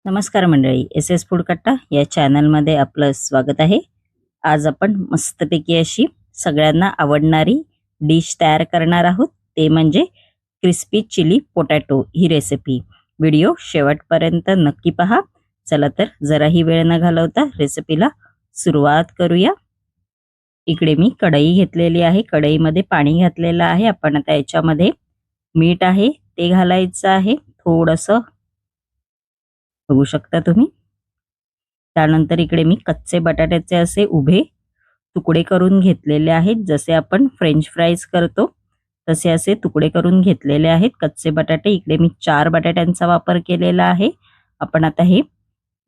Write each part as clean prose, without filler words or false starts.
नमस्कार मंडळी, S S food कट्टा या चॅनलमध्ये आपलं स्वागत आहे। आज आपण मस्तपैकी अशी सगळ्यांना आवडणारी डिश तयार करणार आहोत, ते म्हणजे क्रिस्पी चिली पोटॅटो ही रेसिपी। व्हिडिओ शेवटपर्यंत नक्की पहा। चला तर जराही वेळ न घालवता रेसिपीला सुरुवात करूया। इकडे मी कढई घेतलेली आहे, कढईमध्ये पाणी घातलेलं आहे। आपण आता याच्यामध्ये मीठ आहे ते घालायचं आहे, थोडंसं बघू शकता तुम्ही। त्यानंतर इकडे मी कच्चे बटाट्याचे असे उभे तुकडे करून घेतलेले आहेत, जसे आपण फ्रेंच फ्राईज करतो तसे असे तुकडे करून घेतलेले आहेत कच्चे बटाटे। इकडे मी 4 बटाट्यांचा वापर केलेला आहे। आपण आता हे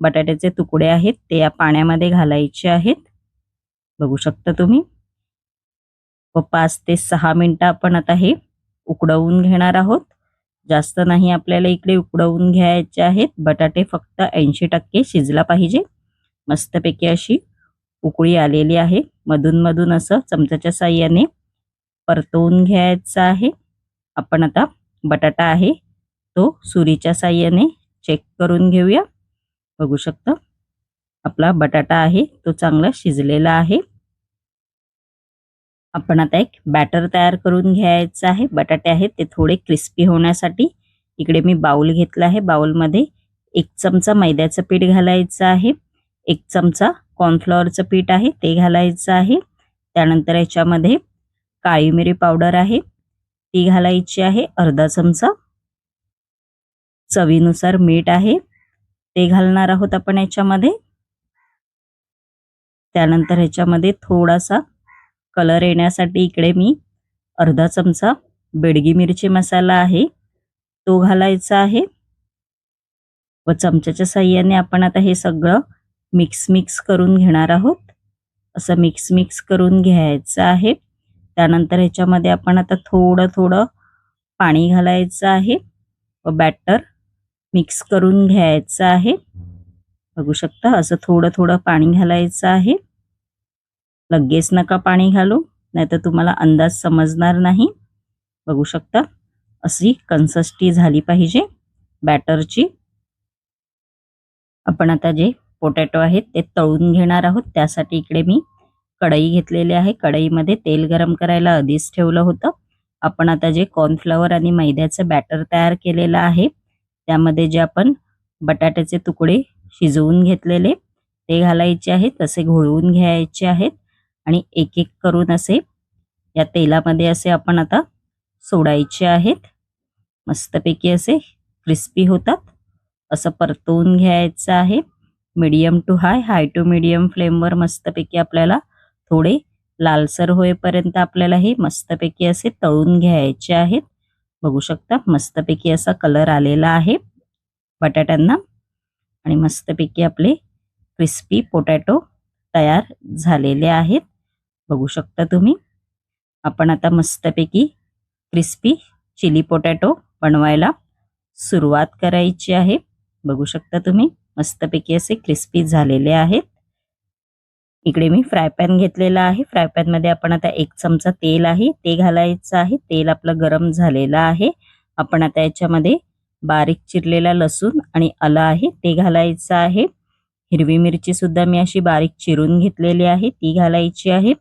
बटाट्याचे तुकडे आहेत ते या पाण्यामध्ये घालायचे आहेत, बघू शकता तुम्ही। व 5 ते 6 मिनिटं आपण आता हे उकडवून घेणार आहोत। जास्त नाही आपल्याला इकडे उकडवून घ्यायचे आहेत, बटाटे फक्त 80% शिजला पाहिजे। मस्तपैकी अशी उकळी आलेली आहे, मधून मधून असं चमच्याच्या साहाय्याने परतवून घ्यायचं आहे। आपण आता बटाटा आहे तो सुरीच्या साहाय्याने चेक करून घेऊया, बघू शकता आपला बटाटा आहे तो चांगला शिजलेला आहे। आपण आता एक बॅटर तयार करून घ्यायचं आहे। बटाटे आहेत ते थोडे क्रिस्पी होण्यासाठी इकडे मी बाउल घेतला आहे। बाउलमध्ये 1 चमचा मैद्याचं पीठ घालायचं आहे, 1 चमचा कॉर्नफ्लॉवरचं पीठ आहे ते घालायचं आहे। त्यानंतर याच्यामध्ये काळी मिरी पावडर आहे ती घालायची आहे, अर्धा चमचा। चवीनुसार मीठ आहे ते घालणार आहोत आपण याच्यामध्ये। त्यानंतर ह्याच्यामध्ये थोडासा कलर येण्यासाठी इकडे मी अर्धा चमचा बेडगी मिरची मसाला आहे तो घालायचा आहे। व चमच्याच्या साहाय्याने आपण आता हे सगळं मिक्स करून घेणार आहोत, असं मिक्स करून घ्यायचं आहे। त्यानंतर ह्याच्यामध्ये आपण आता थोडं पाणी घालायचं आहे व बॅटर मिक्स करून घ्यायचं आहे, बघू शकता असं थोडं पाणी घालायचं आहे। लगेच नका पाणी घालू, नाहीतर तुम्हाला अंदाज समजणार नाही। बघू शकता अशी कन्सिस्टन्सी झाली पाहिजे बॅटरची। आपण आता जे पोटॅटो आहेत ते तळून घेणार आहोत, त्यासाठी इकडे मी कढई घेतलेली आहे। कढईमध्ये तेल गरम करायला आधीच ठेवलं होतं। आपण आता जे कॉर्नफ्लॉवर आणि मैद्याचं बॅटर तयार केलेलं आहे त्यामध्ये जे आपण बटाट्याचे तुकडे शिजवून घेतलेले ते घालायचे आहेत, तसे घोळवून घ्यायचे आहेत आणि एक एक करून असे या तेलामध्ये असे आपण आता सोडायचे आहेत। मस्तपैकी असे क्रिस्पी होतात, असं परतवून घ्यायचं आहे। Medium to high to medium फ्लेमवर मस्तपैकी आपल्याला थोडे लालसर होईपर्यंत आपल्याला हे मस्तपैकी असे तळून घ्यायचे आहेत, बघू शकता मस्तपैकी असा कलर आलेला आहे बटाट्यांना आणि मस्तपैकी आपले क्रिस्पी पोटॅटो तयार झालेले आहेत, बघू शकता तुम्ही। आपण आता मस्तपैकी क्रिस्पी चिली पोटॅटो बनवायला सुरुवात करायची आहे, बघू शकता तुम्ही मस्तपैकी असे क्रिस्पी झालेले आहेत। इकडे मी फ्राय पॅन घेतलेला आहे, फ्राय पॅन मध्ये आपण आता 1 चमचा तेल आहे ते घालायचं आहे। तेल आपलं गरम झालेलं आहे। आपण आता याच्यामध्ये बारीक चिरलेला लसूण आणि आलं आहे ते घालायचं आहे। हिरवी मिरची सुद्धा मी अशी बारीक चिरून घेतलेली आहे ती घालायची आहे।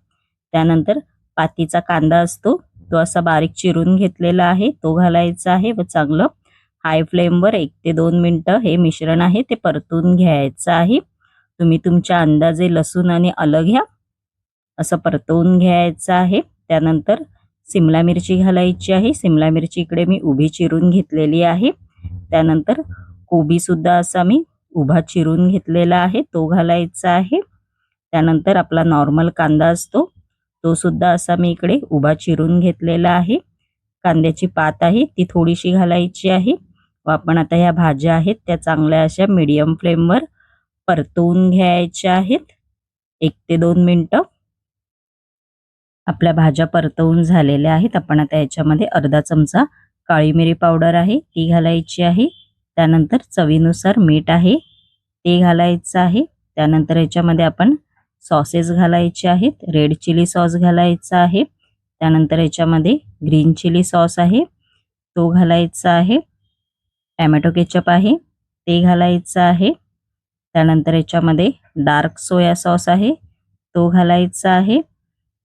त्यानंतर पातीचा कांदा असतो तो असा बारीक चिरून घेतलेला आहे तो घालायचा आहे व चांगलं हाय फ्लेमवर 1 ते 2 मिनिटं हे मिश्रण आहे ते परतून घ्यायचं आहे। तुम्ही तुमच्या अंदाजे लसूण आणि आलं घ्या, असं परतवून घ्यायचं आहे। त्यानंतर सिमला मिरची घालायची आहे, सिमला मिरची इकडे मी उभी चिरून घेतलेली आहे। त्यानंतर कोबी सुद्धा असा मी उभा चिरून घेतलेला आहे तो घालायचा आहे। त्यानंतर आपला नॉर्मल कांदा असतो तो सुद्धा असा मी इकडे उभा चिरून घेतलेला आहे। कांद्याची पात आहे ती थोडीशी घालायची आहे व आपण आता ह्या भाज्या आहेत त्या चांगल्या अशा मीडियम फ्लेमवर परतवून घ्यायच्या आहेत 1 ते 2 मिनिटं। आपल्या भाज्या परतवून झालेल्या आहेत। आपण आता याच्यामध्ये अर्धा चमचा काळी मिरी पावडर आहे ती घालायची आहे। त्यानंतर चवीनुसार मीठ आहे ते घालायचं आहे। त्यानंतर याच्यामध्ये आपण सॉसेस घालायचे आहेत, रेड चिली सॉस घालायचा आहे। त्यानंतर याच्यामध्ये ग्रीन चिली सॉस आहे तो घालायचा आहे। टोमॅटो केचप आहे ते घालायचं आहे. त्यानंतर याच्यामध्ये डार्क सोया सॉस आहे तो घालायचा आहे.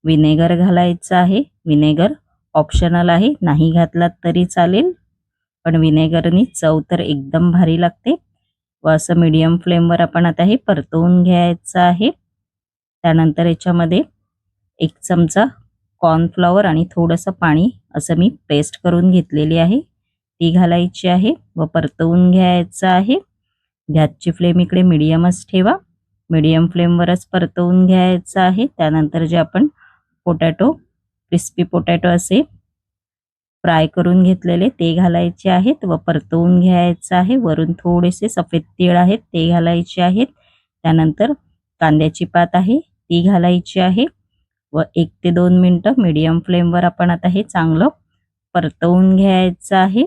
विनेगर घालायचं आहे. विनेगर ऑप्शनल आहे, नाही घातलात तरी चालेल, पण विनेगरनी चव तर एकदम भारी लागते. व असं मीडियम फ्लेमवर आपण आता हे परतवून घ्यायचं आहे. त्यानंतर याच्यामध्ये 1 चमचा कॉर्नफ्लॉवर आणि थोडंसं पाणी असं मी पेस्ट करून घेतलेली आहे ती घालायची आहे व परतवून घ्यायचं आहे. गॅसची फ्लेम इकडे मीडियमच ठेवा. मीडियम फ्लेमवरच परतवून घ्यायचं आहे. त्यानंतर जे आपण क्रिस्पी पोटॅटो असे फ्राय करून घेतलेले ते घालायचे आहेत व परतवून घ्यायचं आहे. वरून थोडेसे सफेद तीळ आहेत ते घालायचे आहेत. त्यानंतर कांद्याची पात आहे ती घालायची आहे व 1 ते 2 मिनिटं मीडियम फ्लेमवर आपण आता हे चांगलं परतवून घ्यायचं आहे.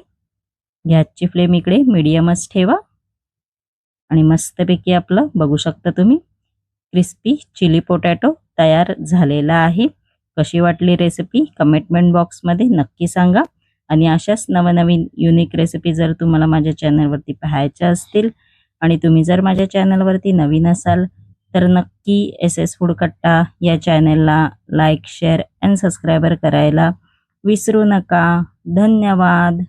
गॅसची फ्लेम इकडे मीडियमच ठेवा आणि मस्तपैकी आपलं बघू शकता तुम्ही क्रिस्पी चिली पोटॅटो तयार झालेला आहे. कशी वाटली रेसिपी कमेंट बॉक्समध्ये नक्की सांगा. आणि अशाच नवनवीन युनिक रेसिपी जर तुम्हाला माझ्या चॅनलवरती पाहायच्या असतील आणि तुम्ही जर माझ्या चॅनलवरती नवीन असाल तर नक्की SS फूड कट्टा या चॅनलला लाईक, शेअर अँड सबस्क्राईबर करायला विसरू नका. धन्यवाद.